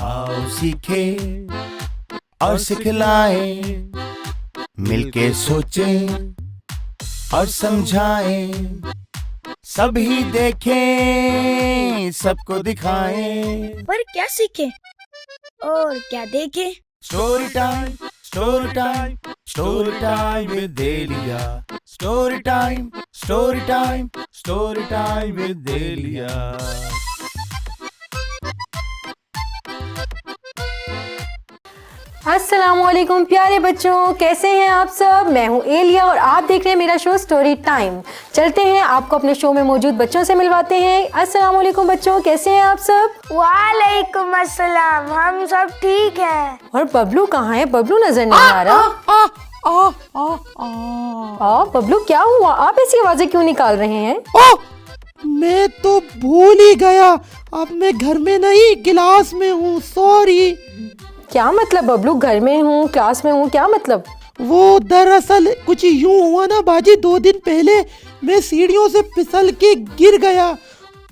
आओ सीखे और सिखलाए, मिलके सोचें और समझाएं, सभी देखें सबको दिखाएं। पर क्या सीखे और क्या देखे? Story time, story time, story time with Aliya. Story time, story time, story time with Aliya. अस्सलामुअलैकुम प्यारे बच्चों, कैसे हैं आप सब। मैं हूं एलिया और आप देख रहे हैं मेरा शो स्टोरी टाइम। चलते हैं आपको अपने शो में मौजूद बच्चों से मिलवाते हैं। अस्सलामुअलैकुम बच्चों, कैसे हैं आप सब। वालेकुम अस्सलाम, हम सब ठीक हैं। और बबलू कहाँ है? बबलू नजर नहीं आ रहा। बबलू क्या हुआ? आप ऐसी आवाजें क्यों निकाल रहे हैं? मैं तो भूल ही गया, अब मैं घर में नहीं क्लास में हूँ, सॉरी। क्या मतलब बबलू, घर में हूँ क्लास में हूँ, क्या मतलब? वो दरअसल कुछ यूं हुआ ना बाजी, 2 दिन पहले मैं सीढ़ियों से फिसल के गिर गया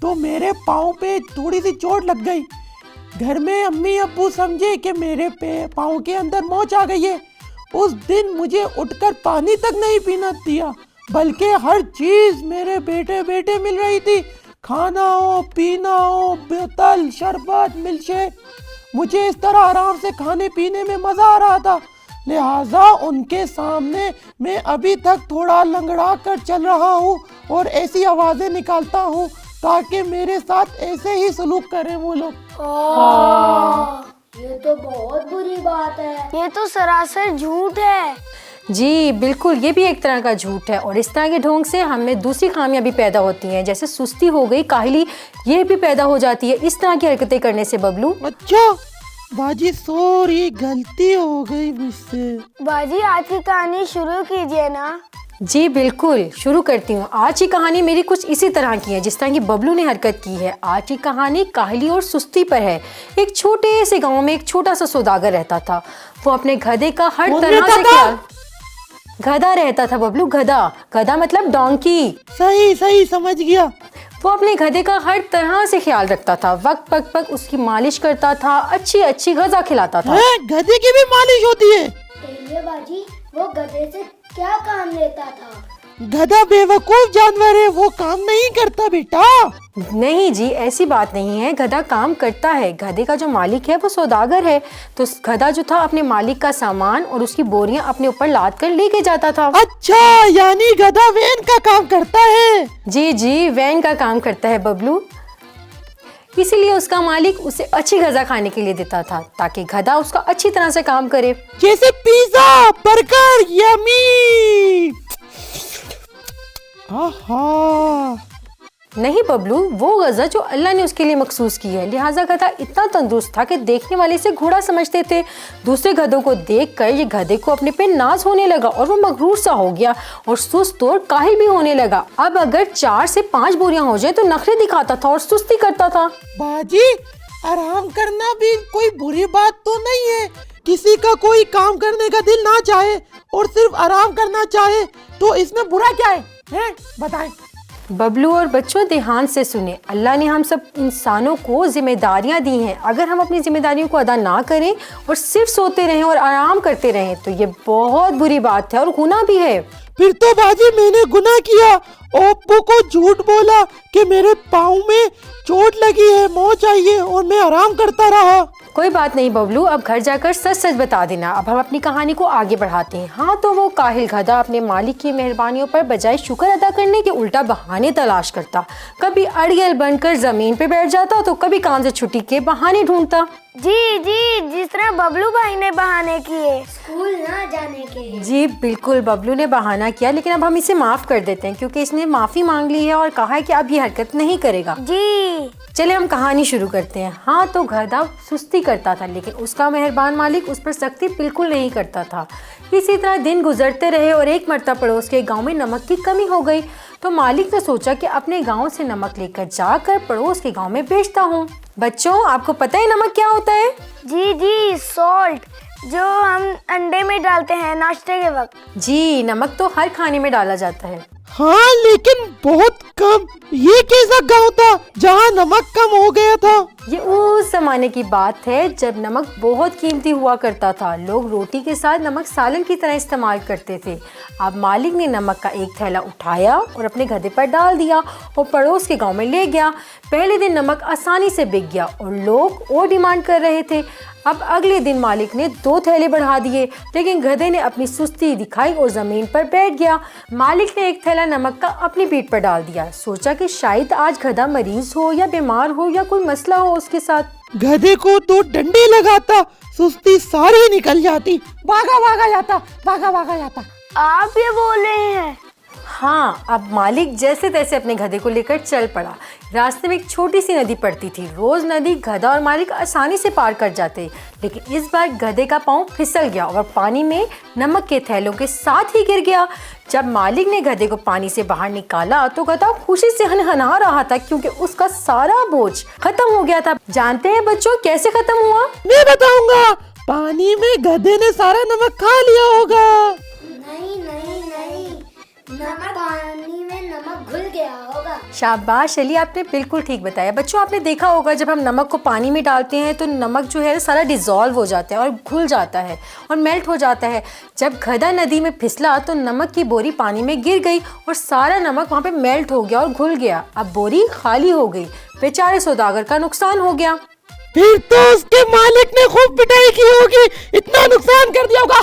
तो मेरे पाँव पे थोड़ी सी चोट लग गई। घर में अम्मी अब्बू समझे कि मेरे पाँव के अंदर मोच आ गई है। उस दिन मुझे उठकर पानी तक नहीं पीना दिया, बल्कि हर चीज मेरे बेटे बेटे मिल रही थी। खाना हो, पीना हो, बोतल, शरबत, मिल्कशेक। मुझे इस तरह आराम से खाने पीने में मजा आ रहा था, लिहाजा उनके सामने मैं अभी तक थोड़ा लंगड़ा कर चल रहा हूँ और ऐसी आवाजें निकालता हूँ ताकि मेरे साथ ऐसे ही सलूक करें वो लोग। ये तो बहुत बुरी बात है। ये तो सरासर झूठ है। जी बिल्कुल, ये भी एक तरह का झूठ है और इस तरह के ढोंग से हमें दूसरी खामियां भी पैदा होती हैं, जैसे सुस्ती हो गई, काहली, ये भी पैदा हो जाती है इस तरह की हरकतें करने से। बबलू अच्छा बाजी, सॉरी, गलती हो गई मुझसे। बाजी आज की कहानी शुरू कीजिए ना। जी बिल्कुल, शुरू करती हूँ। आज की कहानी मेरी कुछ इसी तरह की है जिस तरह की बबलू ने हरकत की है। आज की कहानी काहली और सुस्ती पर है। एक छोटे से गांव में एक छोटा सा सौदागर रहता था। वो अपने गधे का हर तरह से ख्याल, गधा रहता था बबलू, गधा, गधा मतलब डोंकी। सही समझ गया। वो अपने गधे का हर तरह से ख्याल रखता था, वक्त पग उसकी मालिश करता था, अच्छी अच्छी गजा खिलाता था। गधे की भी मालिश होती है? एलिया बाजी, वो गधे से क्या काम लेता था? गधा बेवकूफ जानवर है, वो काम नहीं करता बेटा। नहीं जी, ऐसी बात नहीं है, गधा काम करता है। गधे का जो मालिक है वो सौदागर है, तो गधा जो था अपने मालिक का सामान और उसकी बोरियां अपने ऊपर लाद कर लेके जाता था। अच्छा, यानी गधा वैन का काम करता है? जी, वैन का काम करता है बबलू। इसीलिए उसका मालिक उसे अच्छी गजा खाने के लिए देता था ताकि गधा उसका अच्छी तरह से काम करे। जैसे पिज्जा, बर्गर, यम्मी। आहा। नहीं बबलू, वो गजा जो अल्लाह ने उसके लिए मखसूस की है, लिहाजा गधा इतना तंदुरुस्त था कि देखने वाले से घोड़ा समझते थे। दूसरे गधों को देखकर ये गधे को अपने पे नाज होने लगा और वो मगरूर सा हो गया और सुस्त और काहिल भी होने लगा। अब अगर 4 से 5 बोरियां हो जाए तो नखरे दिखाता था और सुस्ती करता था। बाजी, आराम करना भी कोई बुरी बात तो नहीं है। किसी का कोई काम करने का दिल ना चाहे और सिर्फ आराम करना चाहे तो इसमें बुरा क्या है? बताएं। बबलू और बच्चों, ध्यान से सुने, अल्लाह ने हम सब इंसानों को जिम्मेदारियां दी हैं। अगर हम अपनी जिम्मेदारियों को अदा ना करें और सिर्फ सोते रहें और आराम करते रहें तो ये बहुत बुरी बात है और गुनाह भी है। फिर तो बाजी मैंने गुनाह किया, ओप्पो को झूठ बोला कि मेरे पाँव में चोट लगी है, मोच आई है और मैं आराम करता रहा। कोई बात नहीं बबलू, अब घर जाकर सच सच बता देना। अब हम अपनी कहानी को आगे बढ़ाते हैं। हाँ, तो वो काहिल गधा अपने मालिक की मेहरबानियों पर बजाय शुक्र अदा करने के उल्टा बहाने तलाश करता। कभी अड़ियल बनकर जमीन पे बैठ जाता तो कभी काम से छुट्टी के बहाने ढूंढता। जी, जिस तरह बबलू भाई ने बहाने किए स्कूल ना जाने के। जी बिल्कुल, बबलू ने बहाना किया, लेकिन अब हम इसे माफ कर देते हैं क्योंकि इसने माफी मांग ली है और कहा है कि अब ये हरकत नहीं करेगा। जी चले हम कहानी शुरू करते हैं। हाँ, तो गधा सुस्ती करता था लेकिन उसका मेहरबान मालिक उस पर सख्ती बिल्कुल नहीं करता था। इसी तरह दिन गुजरते रहे और एक मर्तबा पड़ोस के गांव में नमक की कमी हो गई तो मालिक ने सोचा कि अपने गांव से नमक लेकर जाकर पड़ोस के गांव में बेचता हूँ। बच्चों, आपको पता है नमक क्या होता है? जी, सॉल्ट, जो हम अंडे में डालते हैं नाश्ते के वक्त। जी, नमक तो हर खाने में डाला जाता है। हाँ, लेकिन बहुत कम। ये कैसा गांव था जहाँ नमक कम हो गया था? ये उस जमाने की बात है जब नमक बहुत कीमती हुआ करता था। लोग रोटी के साथ नमक सालन की तरह इस्तेमाल करते थे। अब मालिक ने नमक का एक थैला उठाया और अपने गधे पर डाल दिया और पड़ोस के गांव में ले गया। पहले दिन नमक आसानी से बिक गया और लोग और डिमांड कर रहे थे। अब अगले दिन मालिक ने 2 थैले बढ़ा दिए, लेकिन गधे ने अपनी सुस्ती दिखाई और जमीन पर बैठ गया। मालिक ने एक थैला नमक का अपनी पीठ पर डाल दिया। सोचा कि शायद आज गधा मरीज हो या बीमार हो या कोई मसला हो उसके साथ। गधे को 2 डंडे लगाता, सुस्ती सारी निकल जाती, भागा भागा जाता, भागा भागा जाता। आप ये बोल रहे हैं? हाँ, अब मालिक जैसे तैसे अपने गधे को लेकर चल पड़ा। रास्ते में एक छोटी सी नदी पड़ती थी। रोज नदी गधा और मालिक आसानी से पार कर जाते, लेकिन इस बार गधे का पाँव फिसल गया और पानी में नमक के थैलों के साथ ही गिर गया। जब मालिक ने गधे को पानी से बाहर निकाला तो गधा खुशी से हनहना रहा था क्योंकि उसका सारा बोझ खत्म हो गया था। जानते हैं बच्चों कैसे खत्म हुआ? मैं बताऊंगा। पानी में गधे ने सारा नमक खा लिया होगा। नहीं नहीं नहीं, नमक पानी में नमक घुल गया होगा। शाबाश अली, आपने बिल्कुल ठीक बताया। बच्चों आपने देखा होगा जब हम नमक को पानी में डालते हैं तो नमक जो है सारा डिज़ोल्व हो जाता है और घुल जाता है और मेल्ट हो जाता है। जब गधा नदी में फिसला तो नमक की बोरी पानी में गिर गई और सारा नमक वहाँ पे मेल्ट हो गया और घुल गया। अब बोरी खाली हो गई। बेचारे सौदागर का नुकसान हो गया। फिर तो उसके मालिक ने खूब पिटाई की होगी, इतना नुकसान कर दिया होगा।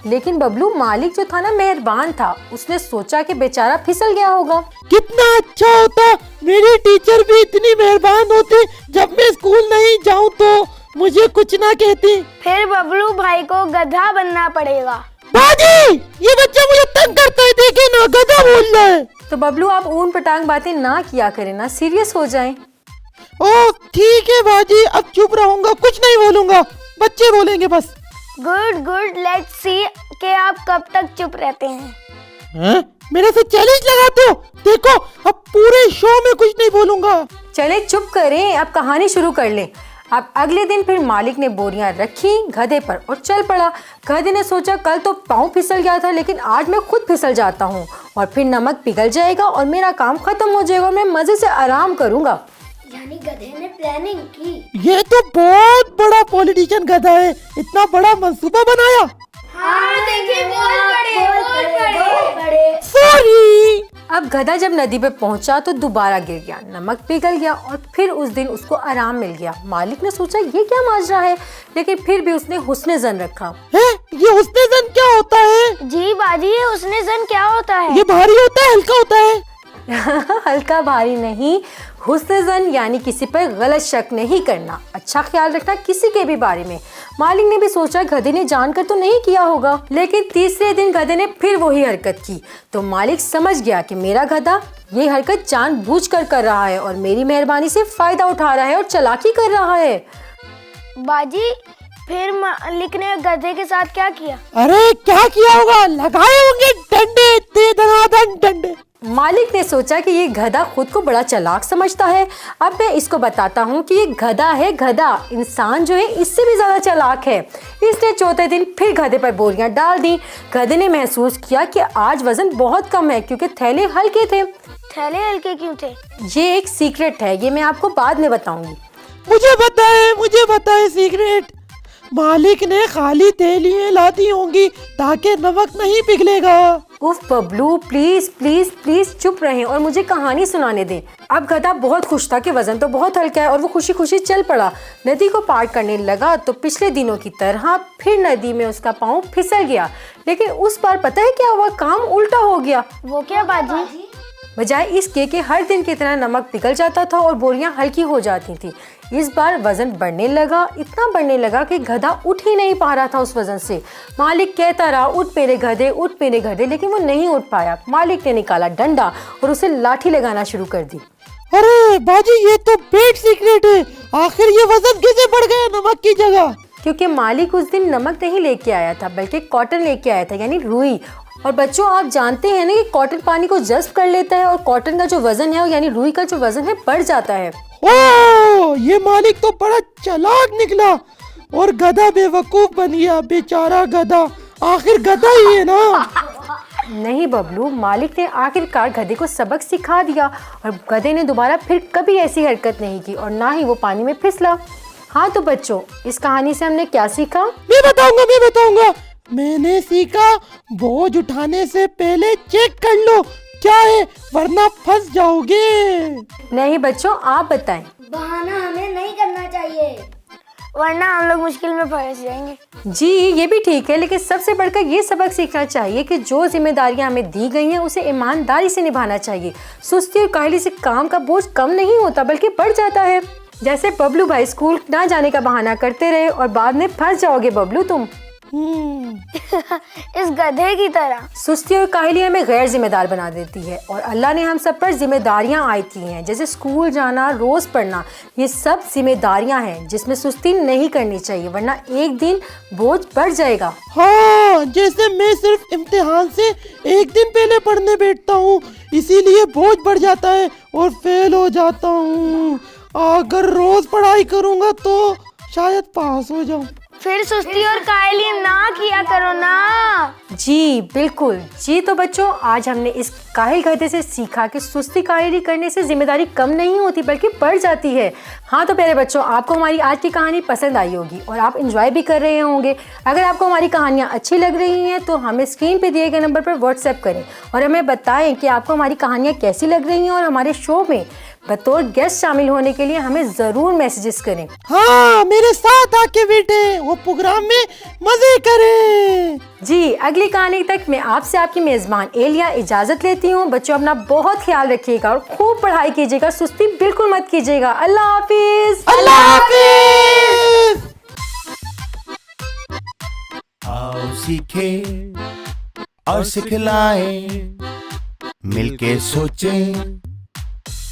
लेकिन बबलू मालिक जो था ना मेहरबान था। उसने सोचा कि बेचारा फिसल गया होगा। कितना अच्छा होता मेरे टीचर भी इतनी मेहरबान होते, जब मैं स्कूल नहीं जाऊं तो मुझे कुछ ना कहती। फिर बबलू भाई को गधा बनना पड़ेगा। बाजी, ये बच्चा मुझे तंग करता है, देखे ना गधा बोल रहा है। तो बबलू आप ऊन पटांग बातें ना किया करें ना, सीरियस हो जाएं। ओ ठीक है बाजी, अब चुप रहूंगा, कुछ नहीं बोलूंगा, बच्चे बोलेंगे बस। गुड गुड, लेट्स सी कि आप कब तक चुप रहते हैं। मेरे से चैलेंज लगाते हो? देखो अब पूरे शो में कुछ नहीं बोलूंगा। चले चुप करें, अब कहानी शुरू कर लें। अब अगले दिन फिर मालिक ने बोरियां रखी गधे पर और चल पड़ा। गधे ने सोचा कल तो पाँव फिसल गया था, लेकिन आज मैं खुद फिसल जाता हूँ और फिर नमक पिघल जाएगा और मेरा काम खत्म हो जाएगा और मैं मजे से आराम करूँगा। यानी गधे ने प्लानिंग की। ये तो बहुत बड़ा पॉलिटिशियन गधा है, इतना बड़ा मंसूबा बनाया। हाँ देखिए, बहुत बड़े। सॉरी। अब गधा जब नदी पे पहुंचा तो दोबारा गिर गया, नमक पिघल गया और फिर उस दिन उसको आराम मिल गया। मालिक ने सोचा ये क्या माजरा है, लेकिन फिर भी उसने हुस्ने ज़न रखा। है ये हुस्ने ज़न क्या होता है? जी बाजी, ये हुस्ने ज़न क्या होता है? ये भारी होता है, हल्का होता है? हल्का भारी नहीं, हुस्न ज़न यानी किसी पर गलत शक नहीं करना, अच्छा ख्याल रखना किसी के भी बारे में। मालिक ने भी सोचा गधे ने जानकर तो नहीं किया होगा, लेकिन तीसरे दिन गधे ने फिर वही हरकत की। तो मालिक समझ गया कि मेरा गधा ये हरकत जानबूझकर कर रहा है और मेरी मेहरबानी से फायदा उठा रहा है और चालाकी कर रहा है। बाजी, फिर मालिक ने गधे के साथ क्या किया? अरे क्या किया होगा, लगाए होंगे डंडे, दे दनादन डंडे। मालिक ने सोचा कि ये गधा खुद को बड़ा चालाक समझता है। अब मैं इसको बताता हूँ कि ये गधा है गधा, इंसान जो है इससे भी ज़्यादा चालाक है। इसने चौथे दिन फिर गधे पर बोरियां डाल दी। गधे ने महसूस किया कि आज वजन बहुत कम है क्योंकि थैले हल्के थे। थैले हल्के क्यों थे? ये एक सीक्रेट है, ये मैं आपको बाद में बताऊंगी। मुझे बताए सीक्रेट। मालिक ने खाली थैलियां लाती होंगी ताकि नमक नहीं पिघलेगा। उफ बबलू, प्लीज प्लीज प्लीज चुप रहें और मुझे कहानी सुनाने दें। अब गधा बहुत खुश था कि वजन तो बहुत हल्का है और वो खुशी खुशी चल पड़ा। नदी को पार करने लगा तो पिछले दिनों की तरह फिर नदी में उसका पाँव फिसल गया, लेकिन उस बार पता है क्या हुआ, काम उल्टा हो गया। वो क्या बाजी? बजाय इसके कि हर दिन की तरह नमक पिघल जाता था और बोरियां हल्की हो जाती थी, इस बार वजन बढ़ने लगा, इतना बढ़ने लगा कि गधा उठ ही नहीं पा रहा था उस वजन से। मालिक कहता रहा उठ मेरे गधे, उठ मेरे गधे, लेकिन वो नहीं उठ पाया। मालिक ने निकाला डंडा और उसे लाठी लगाना शुरू कर दी। अरे बाजी, ये तो बेड सीक्रेट है, आखिर ये वजन कैसे बढ़ गया नमक की जगह? क्योंकि मालिक उस दिन नमक नहीं लेके आया था बल्कि कॉटन लेके आया था, यानी रुई। और बच्चों आप जानते हैं ना कि कॉटन पानी को जज़्ब कर लेता है और कॉटन का जो वजन है यानी रुई का जो वजन है बढ़ जाता है। ओह, ये मालिक तो बड़ा चालाक निकला और गधा बेवकूफ बन गया। बेचारा गधा, आखिर गधा ही है ना। नहीं बबलू, मालिक ने आखिरकार गधे को सबक सिखा दिया और गधे ने दोबारा फिर कभी ऐसी हरकत नहीं की और ना ही वो पानी में फिसला। हाँ तो बच्चों, इस कहानी से हमने क्या सीखा? मैं बताऊंगा। मैंने सीखा बोझ उठाने से पहले चेक कर लो क्या है, वरना फंस जाओगे। नहीं बच्चों, आप बताएं। बहाना हमें नहीं करना चाहिए, वरना हम लोग मुश्किल में फंस जाएंगे। जी ये भी ठीक है, लेकिन सबसे बढ़कर ये सबक सीखना चाहिए कि जो जिम्मेदारियां हमें दी गई हैं उसे ईमानदारी से निभाना चाहिए। सुस्ती और काहली से काम का बोझ कम नहीं होता बल्कि बढ़ जाता है। जैसे बबलू भाई स्कूल ना जाने का बहाना करते रहे और बाद में फंस जाओगे बबलू तुम। इस गधे की तरह। सुस्ती और काहली हमें गैर जिम्मेदार बना देती है और अल्लाह ने हम सब पर जिम्मेदारियां आयद की हैं, जैसे स्कूल जाना, रोज पढ़ना। ये सब जिम्मेदारियां हैं जिसमें सुस्ती नहीं करनी चाहिए, वरना एक दिन बोझ बढ़ जाएगा। हाँ, जैसे मैं सिर्फ इम्तिहान से एक दिन पहले पढ़ने बैठता हूँ, इसीलिए बोझ बढ़ जाता है और फेल हो जाता हूँ। अगर रोज पढ़ाई करूँगा तो शायद पास हो जाऊँ। फिर सुस्ती और काहली ना किया करो ना। जी बिल्कुल। जी तो बच्चों, आज हमने इस काहिल गधे से सीखा कि सुस्ती काहली करने से जिम्मेदारी कम नहीं होती बल्कि बढ़ जाती है। हाँ तो प्यारे बच्चों, आपको हमारी आज की कहानी पसंद आई होगी और आप एंजॉय भी कर रहे होंगे। अगर आपको हमारी कहानियाँ अच्छी लग रही हैं तो हमें स्क्रीन पे दिए गए नंबर पर व्हाट्सएप करें और हमें बताएं कि आपको हमारी कहानियाँ कैसी लग रही हैं और हमारे शो में बतौर गेस्ट शामिल होने के लिए हमें ज़रूर मैसेजेस करें। हाँ, मेरे साथ आके बैठे वो प्रोग्राम में मजे करें। जी, अगली कहानी तक मैं आपसे आपकी मेज़बान एलिया इजाज़त लेती हूँ। बच्चों अपना बहुत ख्याल रखिएगा और खूब पढ़ाई कीजिएगा, सुस्ती बिल्कुल मत कीजिएगा। अल्लाह हाफिज। अल्लाह हाफिज। आओ सीखे और सिखलाए, मिलके सोचें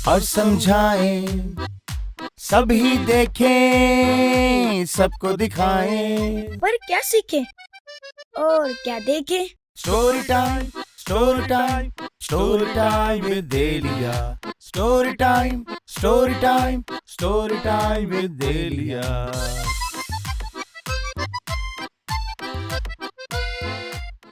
और समझाएं, सभी देखें सबको दिखाएं। पर क्या सीखे और क्या देखे? Story time, story time, story time with Aliya. Story time, story time, story time with Elia.